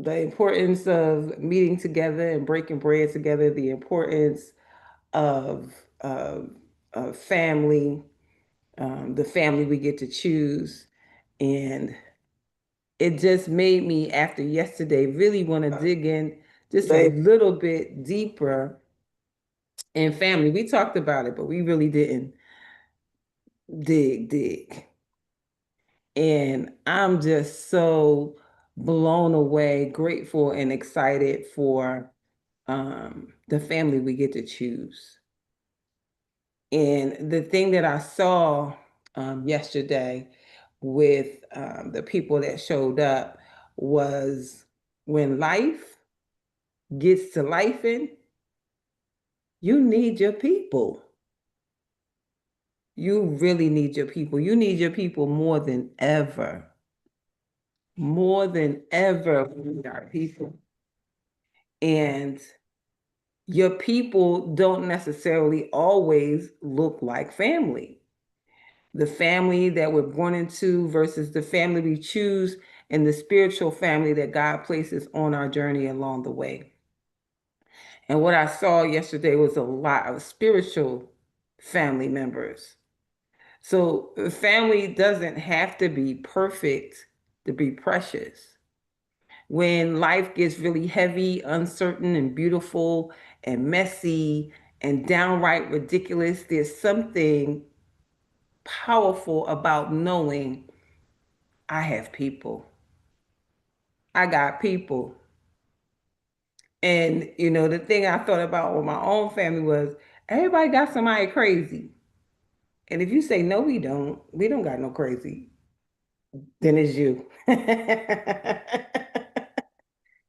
the importance of meeting together and breaking bread together, the importance of, of, of family, the family we get to choose. And it just made me, after yesterday, really want to dig in just a little bit deeper in family. We talked about it, but we really didn't dig. And I'm just so blown away, grateful, and excited for the family we get to choose. And the thing that I saw yesterday with the people that showed up was when life gets to life in, you need your people. You really need your people. You need your people more than ever. More than ever, we need our people. And your people don't necessarily always look like family. The family that we're born into versus the family we choose, and the spiritual family that God places on our journey along the way. And what I saw yesterday was a lot of spiritual family members. So family doesn't have to be perfect to be precious. When life gets really heavy, uncertain, and beautiful, and messy, and downright ridiculous, there's something powerful about knowing I have people. I got people. And, the thing I thought about with my own family was everybody got somebody crazy. And if you say, no, we don't got no crazy, then it's you.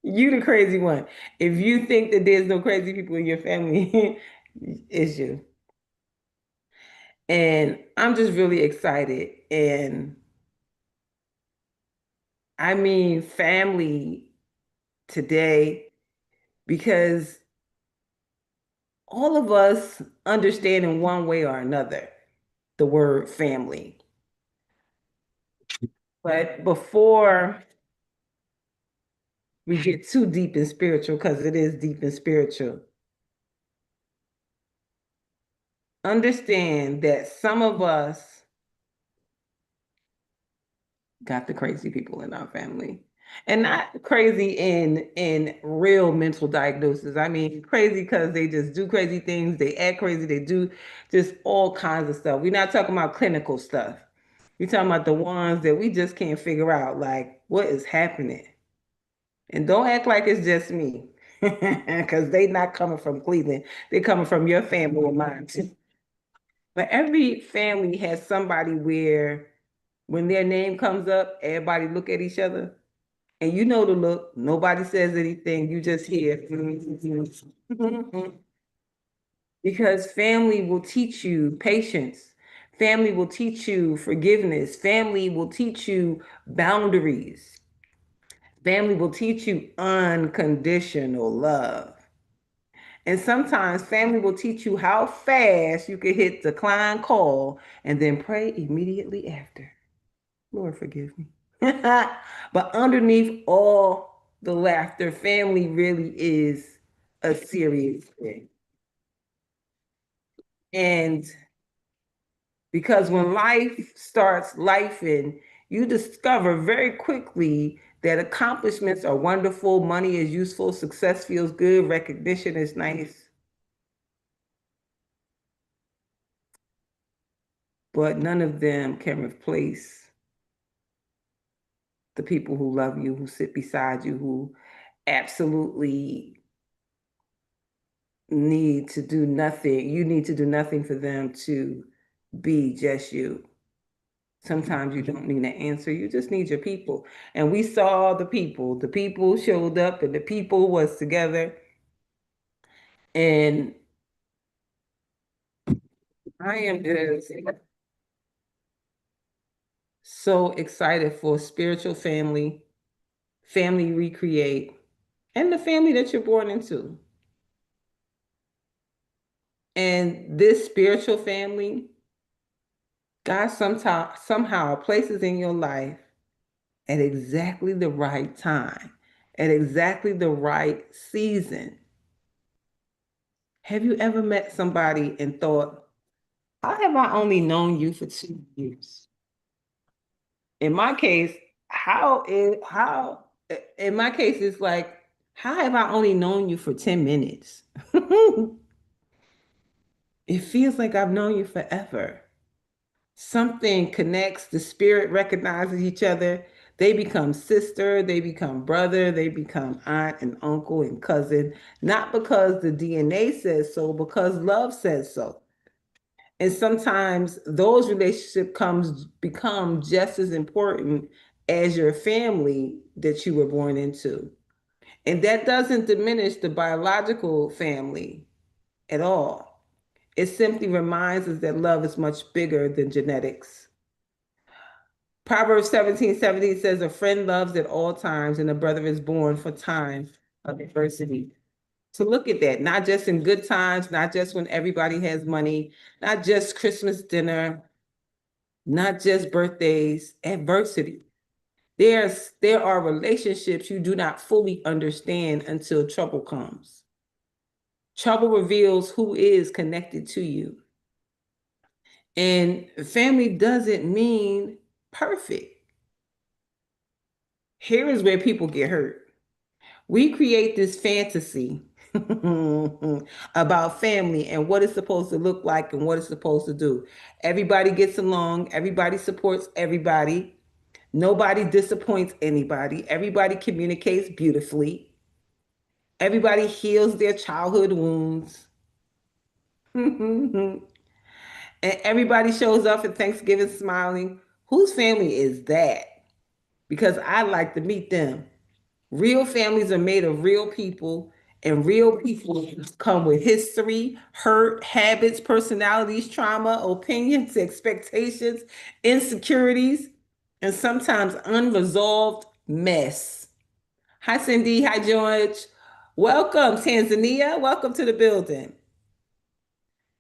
You the crazy one. If you think that there's no crazy people in your family, it's you. And I'm just really excited. And I mean, family today, because all of us understand in one way or another the word family. But before we get too deep in spiritual, because it is deep and spiritual, understand that some of us got the crazy people in our family. And not crazy in real mental diagnosis. I mean crazy because they just do crazy things, they act crazy, they do just all kinds of stuff. We're not talking about clinical stuff. We're talking about the ones that we just can't figure out, like what is happening. And don't act like it's just me. Because they not coming from Cleveland. They're coming from your family and mine too. But every family has somebody where when their name comes up, everybody look at each other. And you know the look. Nobody says anything. You just hear. Because family will teach you patience. Family will teach you forgiveness. Family will teach you boundaries. Family will teach you unconditional love. And sometimes family will teach you how fast you can hit decline call and then pray immediately after. Lord, forgive me. But underneath all the laughter, family really is a serious thing. And because when life starts lifing, you discover very quickly that accomplishments are wonderful, money is useful, success feels good, recognition is nice, but none of them can replace the people who love you, who sit beside you, who absolutely need to do nothing. You need to do nothing for them to be just you. Sometimes you don't need an answer. You just need your people. And we saw the people. The people showed up and the people was together. And I am just so excited for spiritual family, family recreate, and the family that you're born into. And this spiritual family, God somehow places in your life at exactly the right time, at exactly the right season. Have you ever met somebody and thought, how have I only known you for 2 years? In my case, in my case, it's like, how have I only known you for 10 minutes? It feels like I've known you forever. Something connects, the spirit recognizes each other. They become sister, they become brother, they become aunt and uncle and cousin, not because the DNA says so, because love says so. And sometimes those relationships comes become just as important as your family that you were born into. And that doesn't diminish the biological family at all. It simply reminds us that love is much bigger than genetics. Proverbs 17:17 says, a friend loves at all times, and a brother is born for time of adversity. So look at that, not just in good times, not just when everybody has money, not just Christmas dinner, not just birthdays, adversity. There are relationships you do not fully understand until trouble comes. Trouble reveals who is connected to you. And family doesn't mean perfect. Here is where people get hurt. We create this fantasy about family and what it's supposed to look like and what it's supposed to do. Everybody gets along, everybody supports everybody, nobody disappoints anybody, everybody communicates beautifully, everybody heals their childhood wounds, and everybody shows up at Thanksgiving smiling. Whose family is that? Because I'd like to meet them. Real families are made of real people, and real people come with history, hurt, habits, personalities, trauma, opinions, expectations, insecurities, and sometimes unresolved mess. Hi, Cindy. Hi, George. Welcome, Tanzania. Welcome to the building.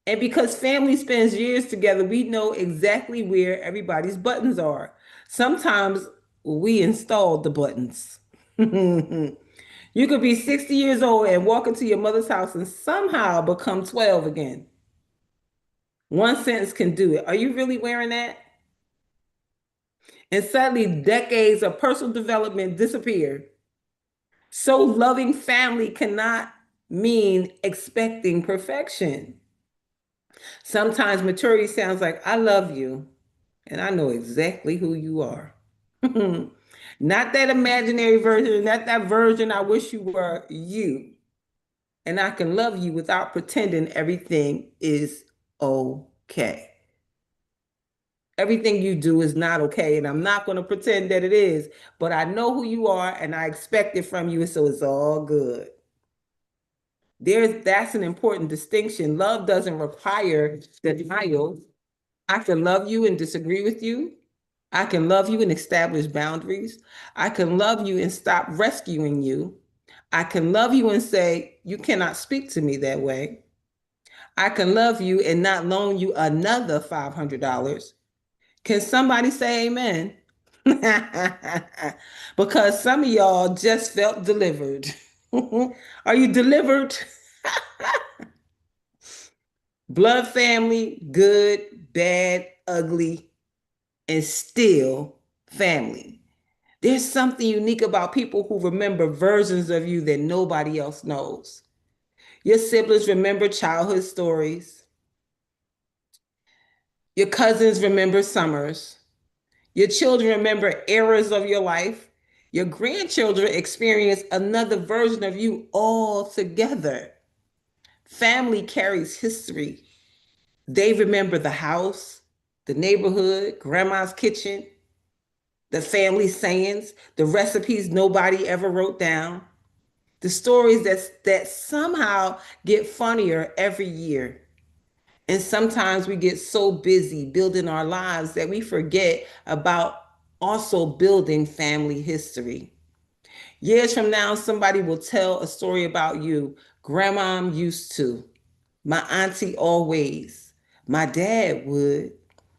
And because family spends years together, we know exactly where everybody's buttons are. Sometimes we installed the buttons. You could be 60 years old and walk into your mother's house and somehow become 12 again. One sentence can do it. Are you really wearing that? And suddenly, decades of personal development disappear. So, loving family cannot mean expecting perfection. Sometimes maturity sounds like, I love you, and I know exactly who you are. Not that imaginary version, not that version I wish you were, you. And I can love you without pretending everything is okay. Everything you do is not okay, and I'm not going to pretend that it is, but I know who you are and I expect it from you, so it's all good. That's an important distinction. Love doesn't require denial. I can love you and disagree with you. I can love you and establish boundaries. I can love you and stop rescuing you. I can love you and say, you cannot speak to me that way. I can love you and not loan you another $500. Can somebody say amen? Because some of y'all just felt delivered. Are you delivered? Blood family, good, bad, ugly, and still family. There's something unique about people who remember versions of you that nobody else knows. Your siblings remember childhood stories. Your cousins remember summers. Your children remember eras of your life. Your grandchildren experience another version of you altogether. Family carries history. They remember the house, the neighborhood, grandma's kitchen, the family sayings, the recipes nobody ever wrote down, the stories that somehow get funnier every year. And sometimes we get so busy building our lives that we forget about also building family history. Years from now, somebody will tell a story about you. Grandma used to. My auntie always. My dad would.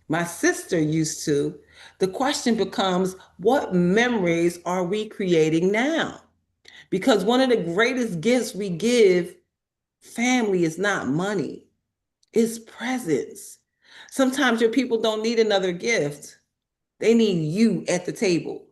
My sister used to. The question becomes, what memories are we creating now? Because one of the greatest gifts we give family is not money, it's presence. Sometimes your people don't need another gift, they need you at the table.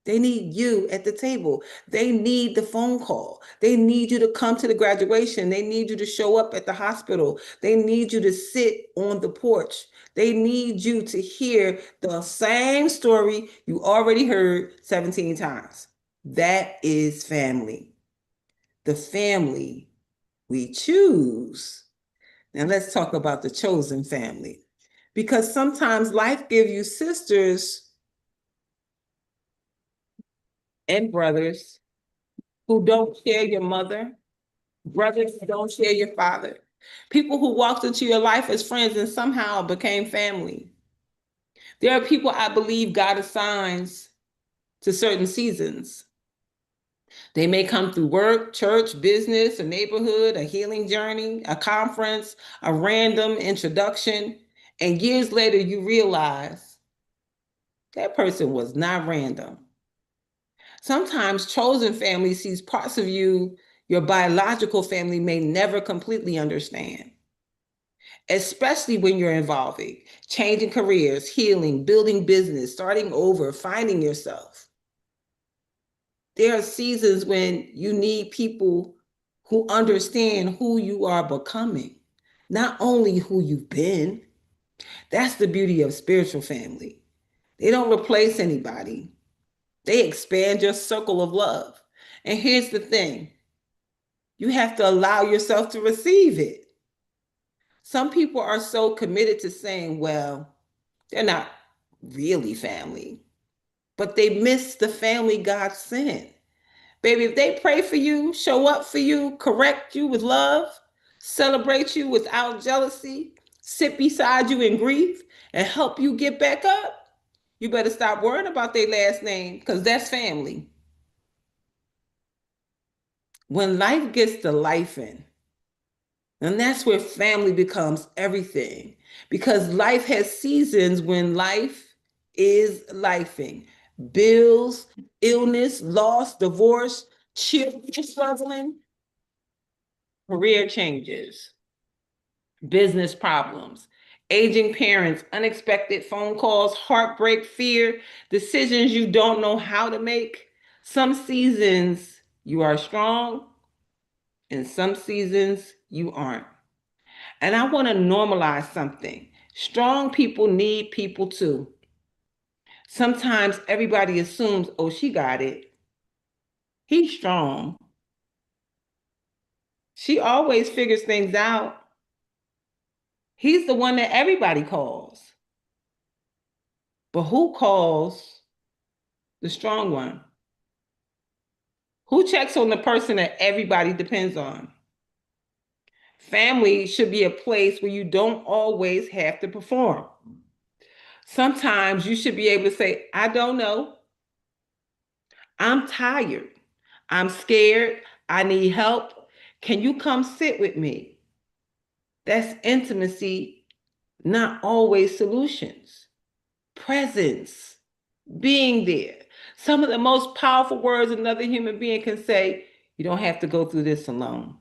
They need you at the table. They need the phone call. They need you to come to the graduation. They need you to show up at the hospital. They need you to sit on the porch. They need you to hear the same story you already heard 17 times. That is family. The family we choose. Now let's talk about the chosen family. Because sometimes life gives you sisters and brothers who don't share your mother, brothers who don't share your father, people who walked into your life as friends and somehow became family. There are people I believe God assigns to certain seasons. They may come through work, church, business, a neighborhood, a healing journey, a conference, a random introduction. And years later, you realize that person was not random. Sometimes chosen family sees parts of you your biological family may never completely understand, especially when you're evolving, changing careers, healing, building business, starting over, finding yourself. There are seasons when you need people who understand who you are becoming, not only who you've been. That's the beauty of spiritual family. They don't replace anybody, they expand your circle of love. And here's the thing, you have to allow yourself to receive it. Some people are so committed to saying, well, they're not really family, but they miss the family God sent. Baby, if they pray for you, show up for you, correct you with love, celebrate you without jealousy, sit beside you in grief, and help you get back up, you better stop worrying about their last name because that's family. When life gets to life in, and that's where family becomes everything. Because life has seasons when life is lifing. Bills, illness, loss, divorce, children struggling, career changes, business problems, aging parents, unexpected phone calls, heartbreak, fear, decisions you don't know how to make. Some seasons you are strong, and some seasons you aren't. And I want to normalize something. Strong people need people too. Sometimes everybody assumes, oh, she got it. He's strong. She always figures things out. He's the one that everybody calls. But who calls the strong one? Who checks on the person that everybody depends on? Family should be a place where you don't always have to perform. Sometimes you should be able to say, I don't know. I'm tired. I'm scared. I need help. Can you come sit with me? That's intimacy, not always solutions. Presence, being there. Some of the most powerful words another human being can say, you don't have to go through this alone.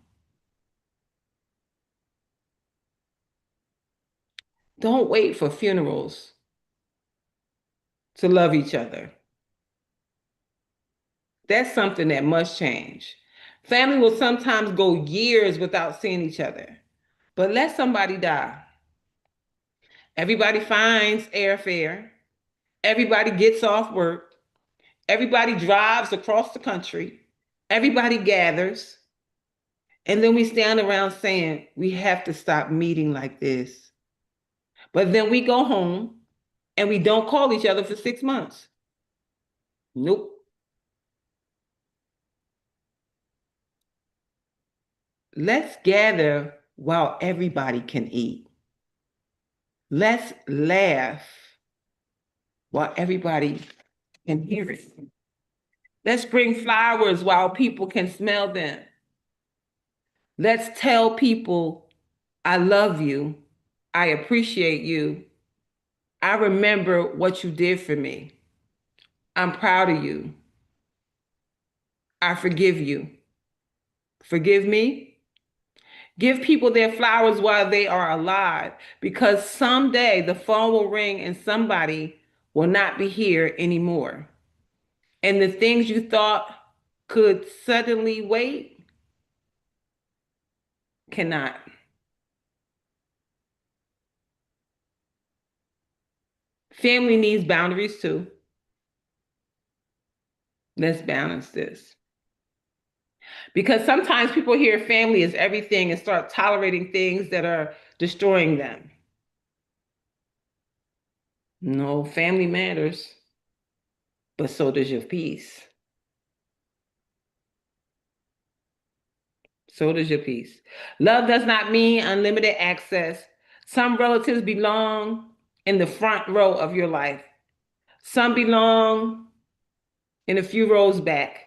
Don't wait for funerals to love each other. That's something that must change. Family will sometimes go years without seeing each other, but let somebody die. Everybody finds airfare. Everybody gets off work. Everybody drives across the country. Everybody gathers. And then we stand around saying, we have to stop meeting like this. But then we go home and we don't call each other for 6 months. Nope. Let's gather while everybody can eat. Let's laugh while everybody can hear it. Let's bring flowers while people can smell them. Let's tell people, I love you. I appreciate you. I remember what you did for me. I'm proud of you. I forgive you. Forgive me. Give people their flowers while they are alive, because someday the phone will ring and somebody will not be here anymore. And the things you thought could suddenly wait cannot. Family needs boundaries too. Let's balance this. Because sometimes people hear family is everything and start tolerating things that are destroying them. No, family matters, but so does your peace. So does your peace. Love does not mean unlimited access. Some relatives belong in the front row of your life. Some belong in a few rows back.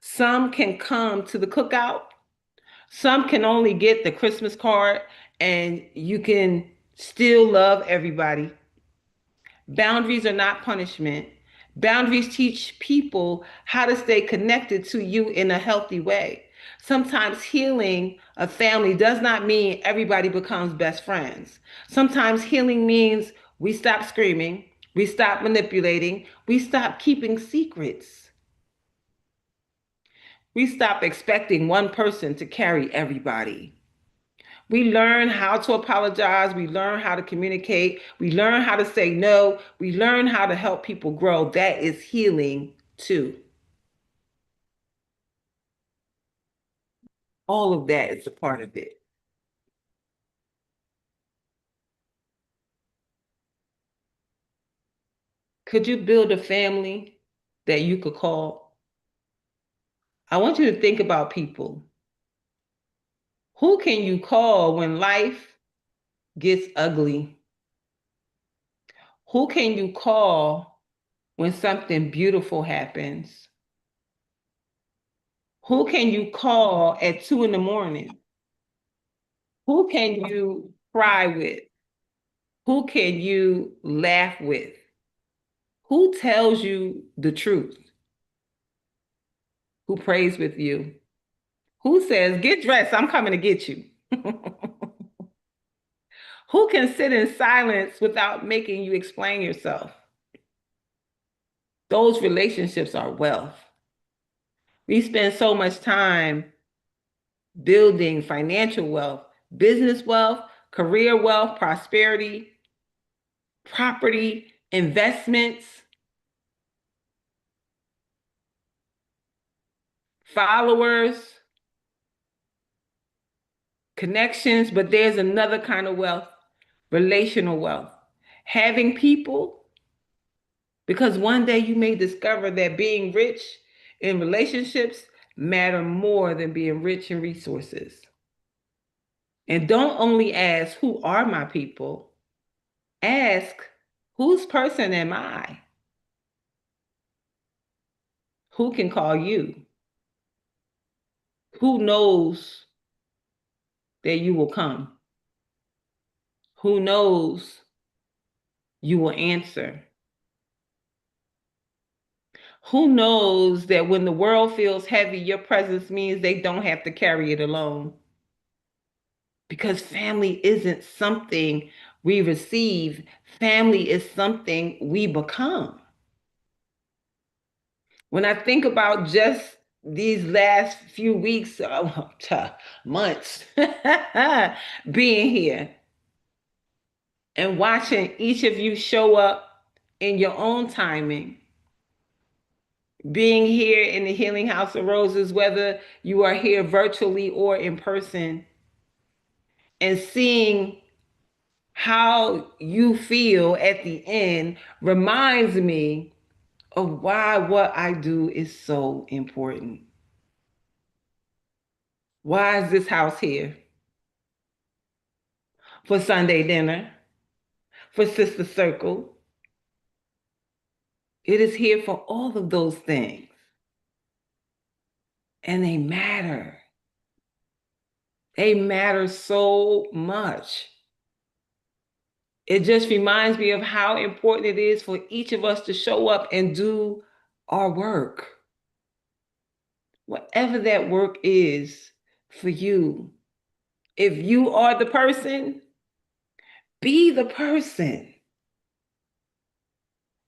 Some can come to the cookout. Some can only get the Christmas card, and you can still love everybody. Boundaries are not punishment. Boundaries teach people how to stay connected to you in a healthy way. Sometimes healing a family does not mean everybody becomes best friends. Sometimes healing means we stop screaming, we stop manipulating, we stop keeping secrets. We stop expecting one person to carry everybody. We learn how to apologize. We learn how to communicate. We learn how to say no. We learn how to help people grow. That is healing too. All of that is a part of it. Could you build a family that you could call? I want you to think about people. Who can you call when life gets ugly? Who can you call when something beautiful happens? Who can you call at 2 in the morning? Who can you cry with? Who can you laugh with? Who tells you the truth? Who prays with you? Who says, get dressed, I'm coming to get you? Who can sit in silence without making you explain yourself? Those relationships are wealth. We spend so much time building financial wealth, business wealth, career wealth, prosperity, property, investments, followers, connections, but there's another kind of wealth, relational wealth. Having people, because one day you may discover that being rich in relationships matter more than being rich in resources. And don't only ask, who are my people? Ask, whose person am I? Who can call you? Who knows that you will come? Who knows you will answer? Who knows that when the world feels heavy, your presence means they don't have to carry it alone? Because family isn't something we receive, family is something we become. When I think about just these last few weeks, months, being here and watching each of you show up in your own timing, being here in the Healing House of Roses, whether you are here virtually or in person, and seeing how you feel at the end reminds me of why what I do is so important. Why is this house here? For Sunday dinner, for Sister Circle. It is here for all of those things. And they matter. They matter so much. It just reminds me of how important it is for each of us to show up and do our work. whatever that work is for you. If you are the person, be the person.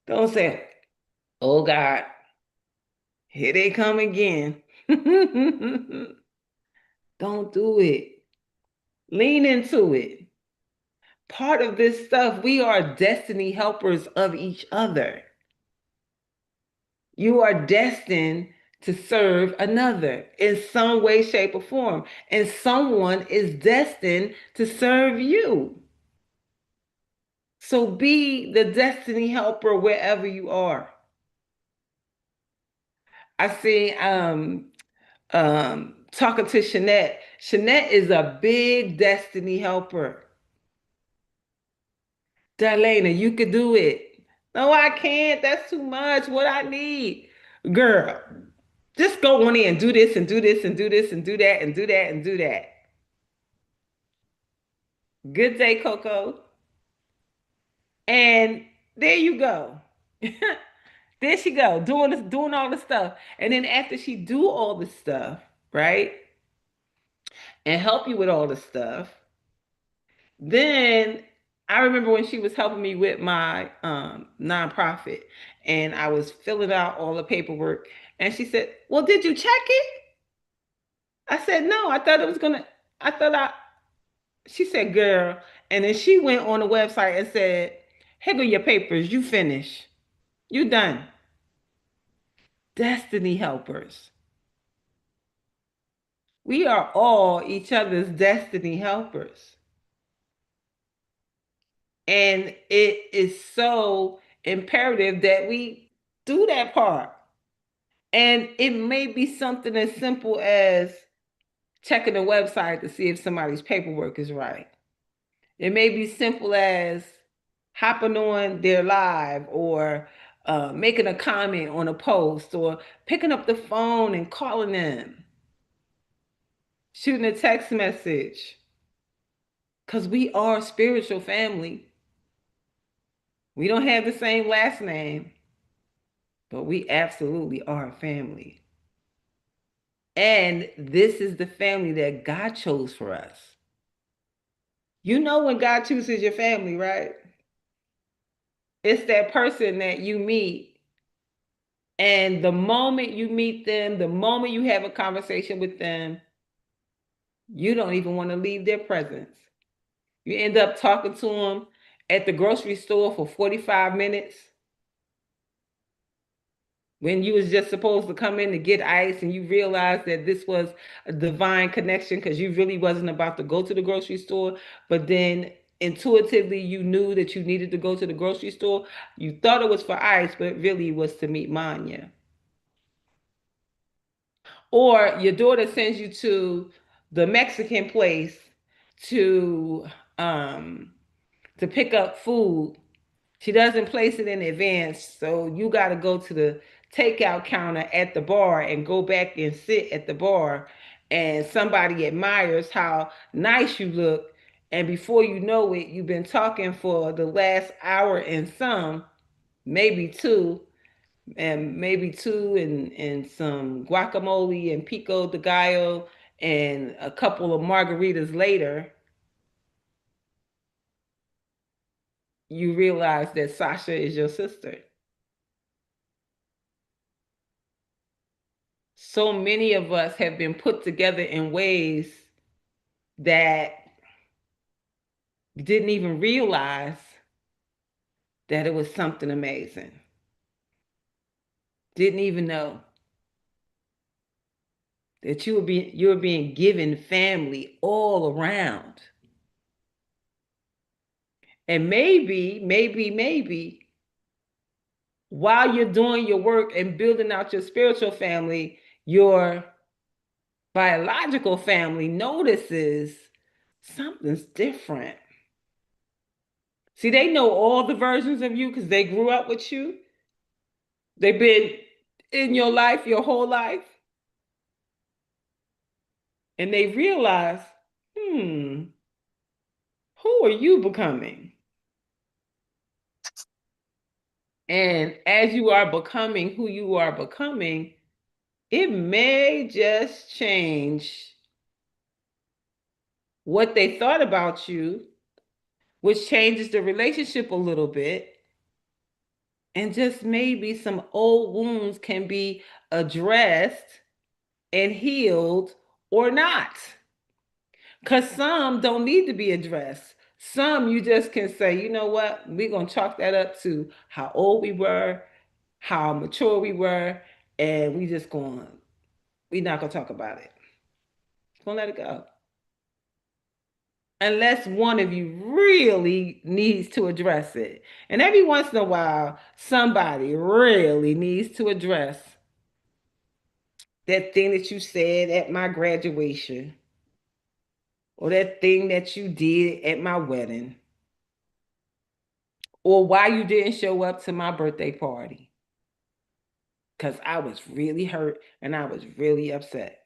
Don't say, oh God, here they come again. Don't do it. Lean into it. Part of this stuff, we are destiny helpers of each other. You are destined to serve another in some way, shape, or form. And someone is destined to serve you. So be the destiny helper wherever you are. I see talking to Shanette. Shanette is a big destiny helper. Darlaina, you could do it. No, I can't. That's too much. What I need. Girl, just go on in and do this and do this and do this and do that and do that and do that. Good day, Coco. And there you go. There she go, doing this, doing all the stuff. And then after she do all the stuff, right? And help you with all the stuff, then I remember when she was helping me with my nonprofit and I was filling out all the paperwork. And she said, well, did you check it? I said, no, I thought it was gonna, I thought I, she said, girl. And then she went on the website and said, here go your papers. You finished. You done. Destiny helpers. We are all each other's destiny helpers. And it is so imperative that we do that part. And it may be something as simple as checking the website to see if somebody's paperwork is right. It may be simple as hopping on their live or making a comment on a post or picking up the phone and calling them, shooting a text message. Because we are spiritual family. We don't have the same last name, but we absolutely are a family. And this is the family that God chose for us. You know when God chooses your family, right? It's that person that you meet. And the moment you meet them, the moment you have a conversation with them, you don't even want to leave their presence. You end up talking to them at the grocery store for 45 minutes when you was just supposed to come in to get ice and you realized that this was a divine connection because you really wasn't about to go to the grocery store, but then intuitively you knew that you needed to go to the grocery store. You thought it was for ice, but really it was to meet Manya. Or your daughter sends you to the Mexican place to um to pick up food. She doesn't place it in advance, so you got to go to the takeout counter at the bar and go back and sit at the bar, and somebody admires how nice you look, and before you know it, you've been talking for the last hour and some, maybe two, and some guacamole and pico de gallo and a couple of margaritas later, you realize that Sasha is your sister. So many of us have been put together in ways that didn't even realize that it was something amazing. Didn't even know that you're being given family all around. And maybe while you're doing your work and building out your spiritual family, your biological family notices something's different. See, they know all the versions of you because they grew up with you. They've been in your life your whole life. And they realize, who are you becoming? And as you are becoming who you are becoming, it may just change what they thought about you, which changes the relationship a little bit. And just maybe some old wounds can be addressed and healed or not. Because some don't need to be addressed. Some you just can say, you know what, we're going to chalk that up to how old we were, how mature we were, and we're not going to talk about it. Going to let it go. Unless one of you really needs to address it. And every once in a while, somebody really needs to address that thing that you said at my graduation, or that thing that you did at my wedding, or why you didn't show up to my birthday party. Because I was really hurt and I was really upset.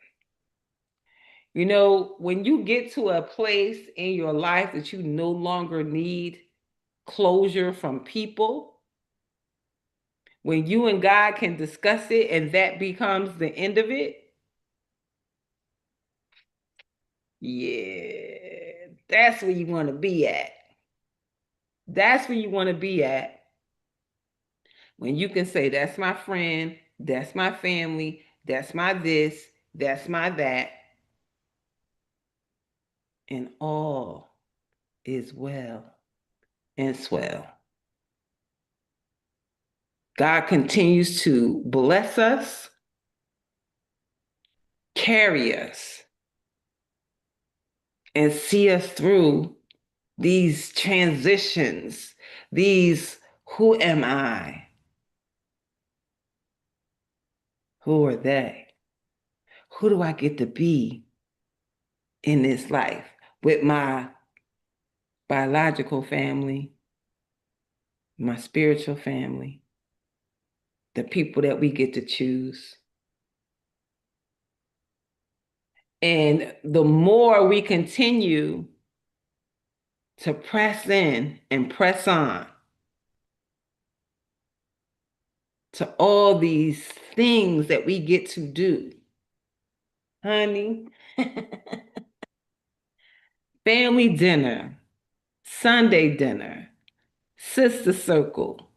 You know, when you get to a place in your life that you no longer need closure from people, when you and God can discuss it and that becomes the end of it, yeah, that's where you want to be at. That's where you want to be at. When you can say, that's my friend, that's my family, that's my this, that's my that, and all is well and swell. God continues to bless us, carry us, and see us through these transitions, these who am I? Who are they? Who do I get to be in this life with my biological family, my spiritual family, the people that we get to choose? And the more we continue to press in and press on to all these things that we get to do, honey, family dinner, Sunday dinner, sister circle,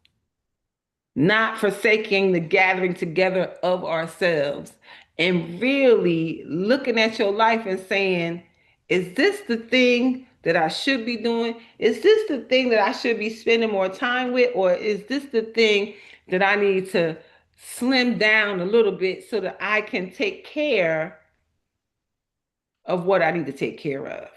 not forsaking the gathering together of ourselves, and really looking at your life and saying, is this the thing that I should be doing? Is this the thing that I should be spending more time with? Or is this the thing that I need to slim down a little bit so that I can take care of what I need to take care of?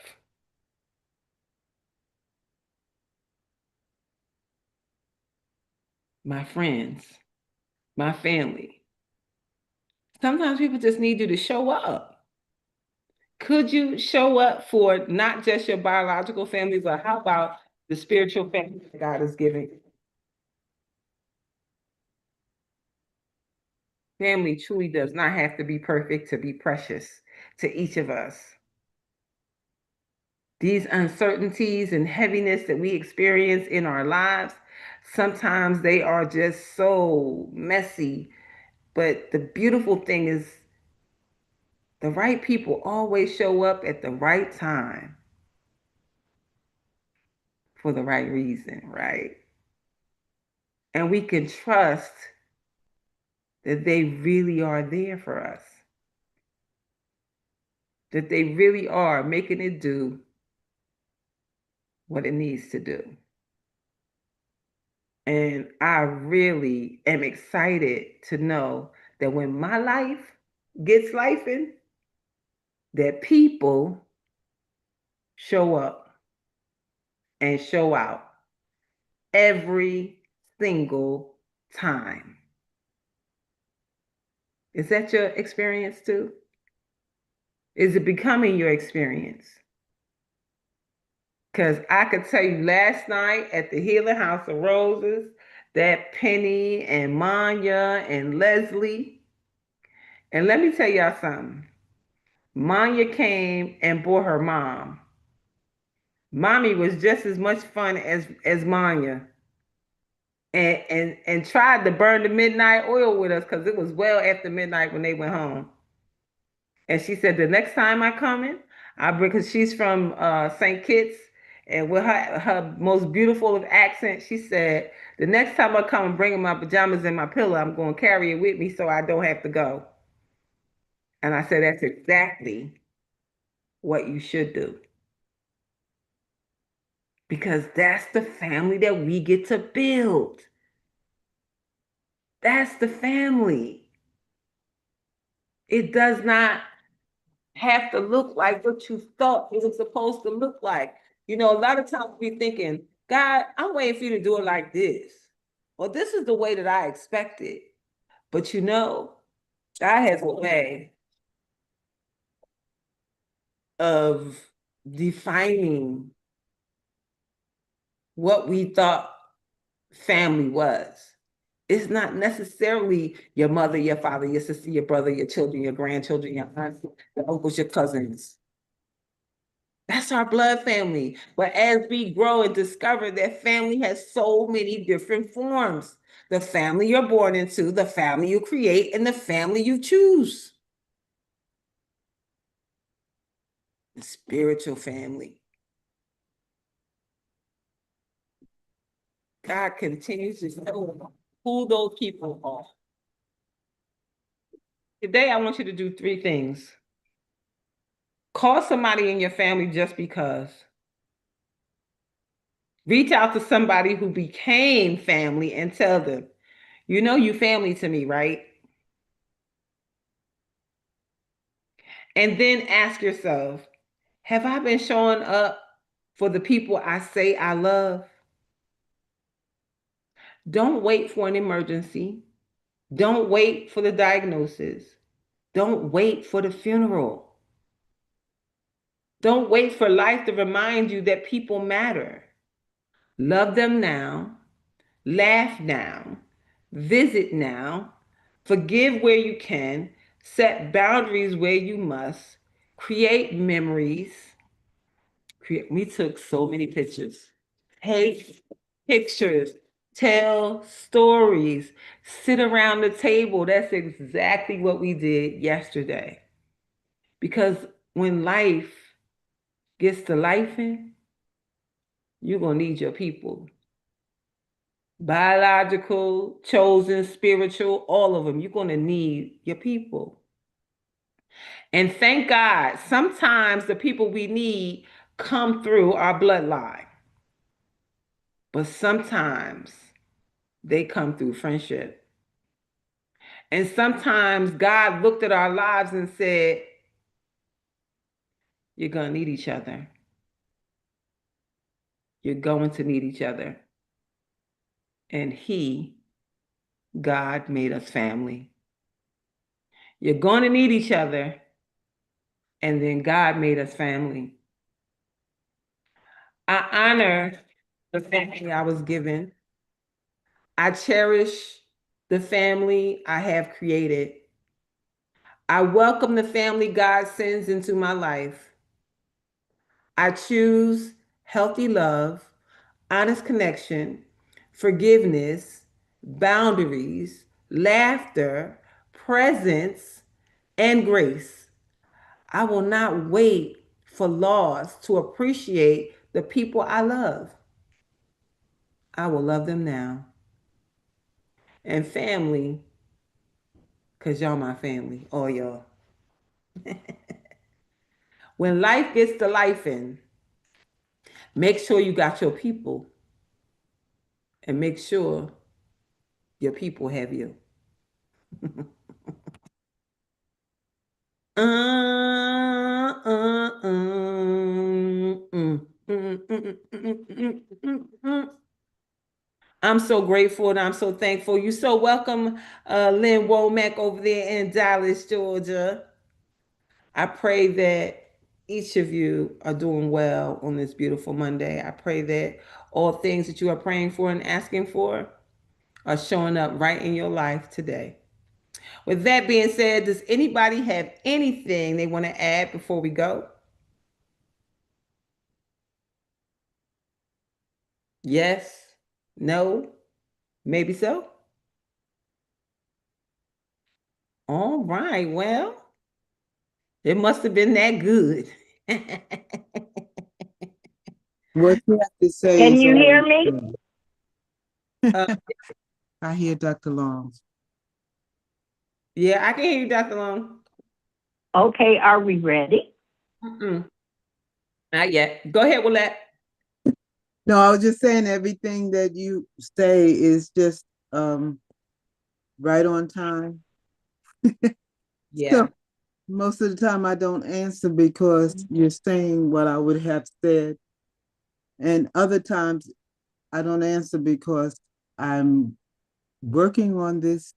My friends, my family. Sometimes people just need you to show up. Could you show up for not just your biological family, but how about the spiritual family that God is giving? Family truly does not have to be perfect to be precious to each of us. These uncertainties and heaviness that we experience in our lives, sometimes they are just so messy. But the beautiful thing is, the right people always show up at the right time for the right reason, right? And we can trust that they really are there for us, that they really are making it do what it needs to do. And I really am excited to know that when my life gets lifing, that people show up and show out every single time. Is that your experience too? Is it becoming your experience? Because I could tell you last night at the Healing House of Roses, that Penny and Manya and Leslie, and let me tell y'all something. Manya came and brought her mom. Mommy was just as much fun as Manya. and tried to burn the midnight oil with us because it was well after midnight when they went home. And she said, the next time I come in, I bring, because she's from St. Kitts, and with her most beautiful of accents, she said, the next time I come and bring my pajamas and my pillow, I'm going to carry it with me so I don't have to go. And I said, that's exactly what you should do. Because that's the family that we get to build. That's the family. It does not have to look like what you thought it was supposed to look like. You know, a lot of times we thinking, God, I'm waiting for you to do it like this. Well, this is the way that I expect it. But you know, God has a way of defining what we thought family was. It's not necessarily your mother, your father, your sister, your brother, your children, your grandchildren, your aunts, your uncles, your cousins. That's our blood family. But as we grow and discover that family has so many different forms, the family you're born into, the family you create, and the family you choose. The spiritual family. God continues to show who those people are. Today, I want you to do three things. Call somebody in your family just because. Reach out to somebody who became family and tell them, you know, you family to me, right? And then ask yourself, have I been showing up for the people I say I love? Don't wait for an emergency. Don't wait for the diagnosis. Don't wait for the funeral. Don't wait for life to remind you that people matter. Love them now. Laugh now. Visit now. Forgive where you can. Set boundaries where you must. Create memories. We took so many pictures. Take pictures. Tell stories. Sit around the table. That's exactly what we did yesterday. Because when life gets to life in, you're going to need your people. Biological, chosen, spiritual, all of them. You're going to need your people. And thank God, sometimes the people we need come through our bloodline, but sometimes they come through friendship. And sometimes God looked at our lives and said, you're going to need each other. You're going to need each other. And God, made us family. You're going to need each other. And then God made us family. I honor the family I was given. I cherish the family I have created. I welcome the family God sends into my life. I choose healthy love, honest connection, forgiveness, boundaries, laughter, presence, and grace. I will not wait for loss to appreciate the people I love. I will love them now. And family, because y'all my family, all y'all. When life gets to life in, make sure you got your people and make sure your people have you. I'm so grateful and I'm so thankful. You're so welcome, Lynn Womack over there in Dallas, Georgia. I pray that each of you are doing well on this beautiful Monday. I pray that all things that you are praying for and asking for are showing up right in your life today. With that being said, does anybody have anything they want to add before we go? Yes? No? Maybe so. All right. Well, it must have been that good. What you have to say Can is you hear always me? true. Uh, I hear Dr. Long. yeah, I can hear you, Dr. Long. Okay, are we ready? Mm-mm. Not yet. Go ahead, Willette. No, I was just saying everything that you say is just right on time. Yeah. So most of the time I don't answer because you're saying what I would have said. And other times I don't answer because I'm working on this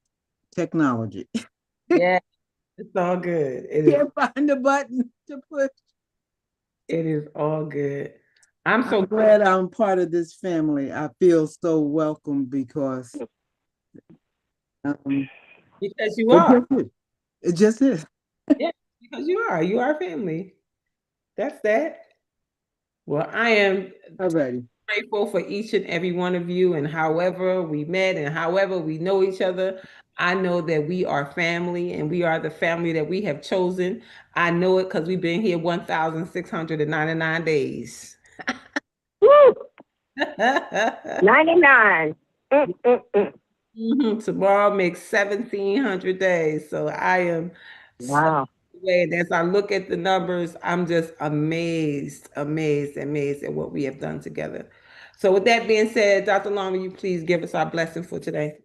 technology. Yeah. It's all good. Can't find the button to push. It is all good. I'm I'm so glad I'm part of this family. I feel so welcome because um, because you it are. just is. It just is. Yeah, because you are. You are family. That's that. Well, I am Alrighty. grateful for each and every one of you, and however we met and however we know each other. I know that we are family and we are the family that we have chosen. I know it because we've been here 1,699 days. Woo! 99. Mm. Tomorrow makes 1,700 days. So I am so Wow. glad. As I look at the numbers, I'm just amazed, amazed, amazed at what we have done together. So with that being said, Dr. Long, will you please give us our blessing for today?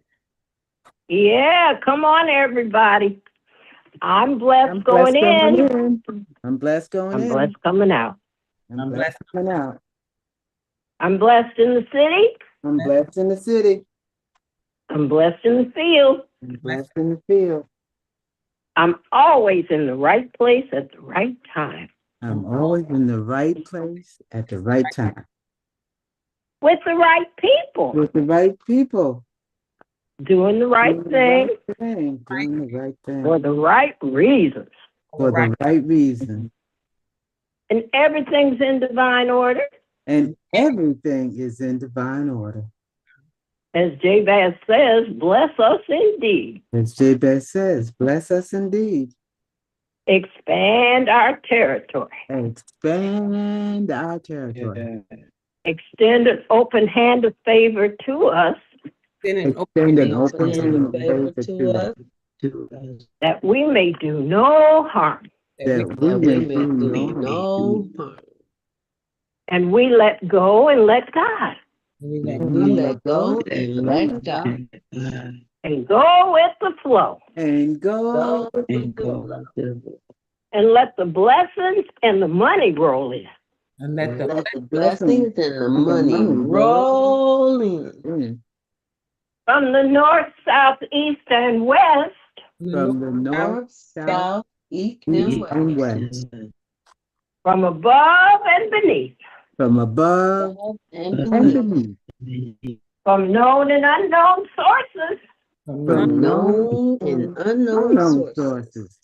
Yeah, come on, everybody. I'm I'm blessed going blessed going in. in. I'm blessed going I'm in. blessed coming out. I'm I'm blessed blessed. coming out. I'm blessed in the city. I'm blessed in the city. I'm blessed in the field. I'm Blessed. blessed in the field. I'm always in the right place at the right time I'm always in the right place at the right time with the right people, with the right people. doing the right Doing the thing right thing. Doing the right for thing. the right reasons. For the For right. the right reason. And everything's in divine order. And everything is in divine order. As Jabez says, bless us indeed. As Jabez says, bless us indeed. Expand our territory. Expand our territory. Extend an open hand of favor to us Extend an open hand of favor to us. that we may do no harm. That we may do no harm. And we let go and let God. We let We let go and let God. And go with the flow. And go with the flow. And let the blessings and the money roll in. and let the Let the blessings and the money roll in. From the north, south, east, and west. From the north, south, east, and west. From above and beneath. From above and beneath. From known and unknown sources. From known and unknown sources.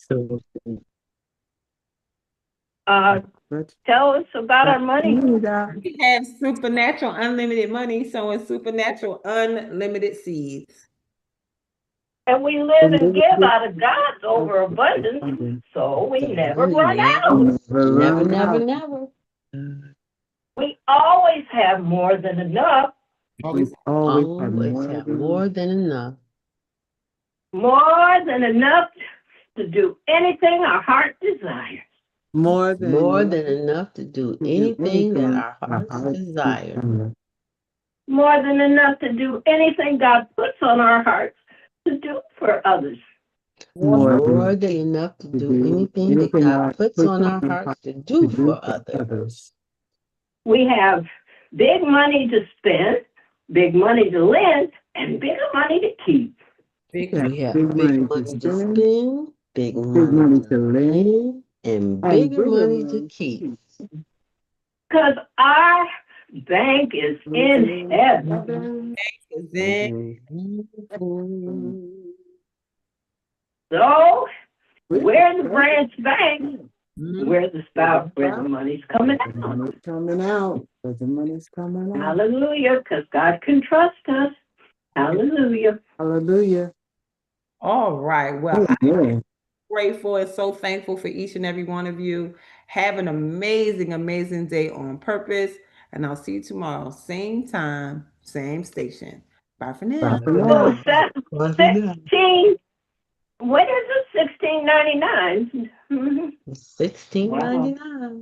Tell us about our money. we have supernatural unlimited money, sowing supernatural unlimited seeds. And we live and give out of God's overabundance, so we never run out. Never. We always have more than enough. We always have more than enough. More than enough to do anything our heart desires. More than enough to do anything that our hearts desire. More than enough to do anything God puts on our hearts to do for others. More than enough to do anything that God puts on our hearts to do for others. We have big money to spend, big money to lend, and bigger money to keep. We have big money to spend, big money to lend, and bigger money to keep. Because our bank is in heaven. So we're the branch bank. We're the spout where the money's coming out. Where the money's coming out. Hallelujah, because God can trust us. Hallelujah. Hallelujah. All right. Well, I'm Amen. grateful and so thankful for each and every one of you. Have an amazing, amazing day on purpose. And I'll see you tomorrow, same time, same station. Bye for Bye now. for So now. Bye for now. 16, when is it? 16.99. 16.99.